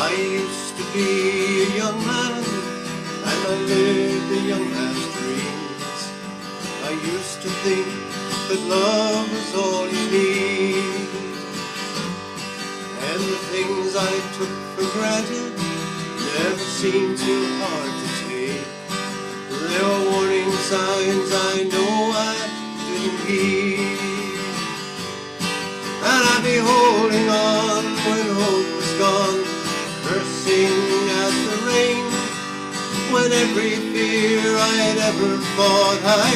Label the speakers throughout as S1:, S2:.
S1: I used to be a young man, and I lived a young man's dreams. I used to think that love was all you need, and the things I took for granted never seemed too hard to take. There were warning signs I know I didn't heed, and I'd be holding on when hope was gone, cursing at the rain, when every fear I'd ever fought I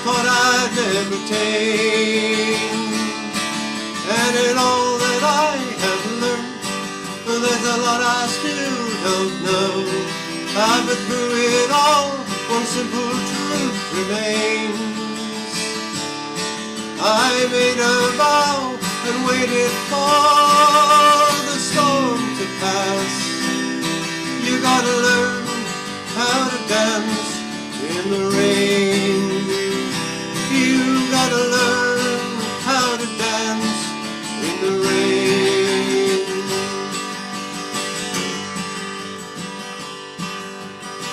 S1: thought I'd never tame. And in all that I have learned, there's a lot I still don't know. But through it all, one simple truth remains. I made a vow and waited for the storm to pass. You gotta learn how to dance in the rain. You gotta learn how to dance in the rain.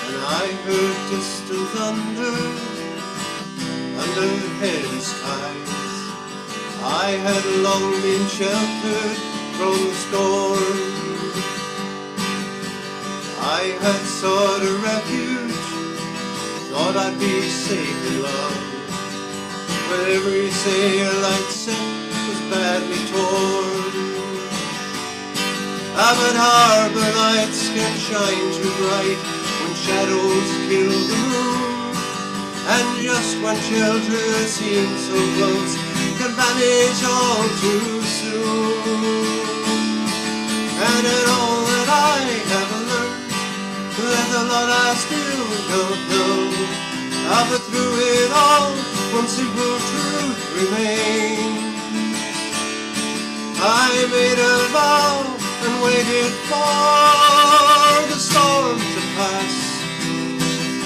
S1: And I heard distant thunder under heavy skies. I had long been sheltered from the storm. I had sought a refuge, thought I'd be safe in love, but every sail I'd set was badly torn. But harbor lights can shine too bright when shadows kill the moon, and just when shelter seems so close, can vanish all too soon. And in all that I have learned, there's a lot I still don't know. But through it all, one simple truth remains. I made a vow and waited for the storm to pass.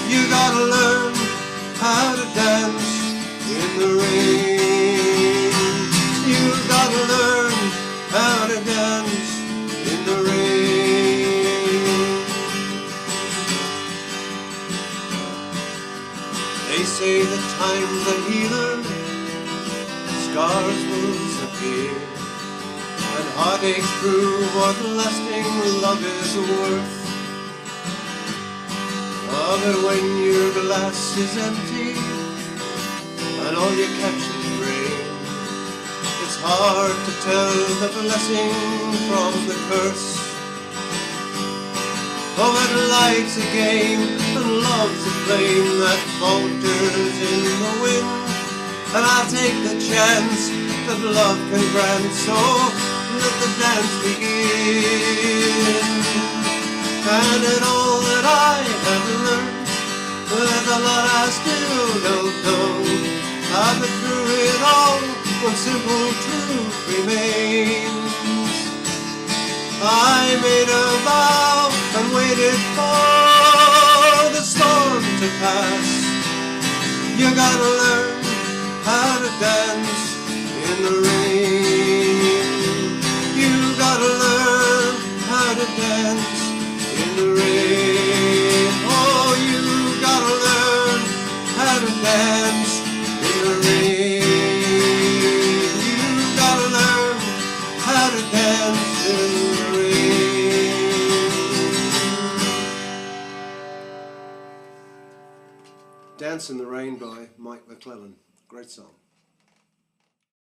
S1: You gotta learn how to dance in the rain. You gotta learn how to dance in the rain. They say that time's a healer, scars will disappear, and heartaches prove what lasting love is worth. But when your glass is empty and all you catch is rain, it's hard to tell the blessing from the curse. Oh, but life's a game and love's a flame that falters in the wind, and I'll take the chance that love can grant, so let the dance begin. And in all that I have learned, there's a lot I still don't know. But through it all, one simple truth remains. I made a vow and waited for the storm to pass. You gotta learn how to dance in the rain. You gotta learn how to dance in the rain. Oh, you gotta learn how to dance in the rain. You gotta learn how to dance in the rain. Dance in the Rain by Mike McClellan. Great song.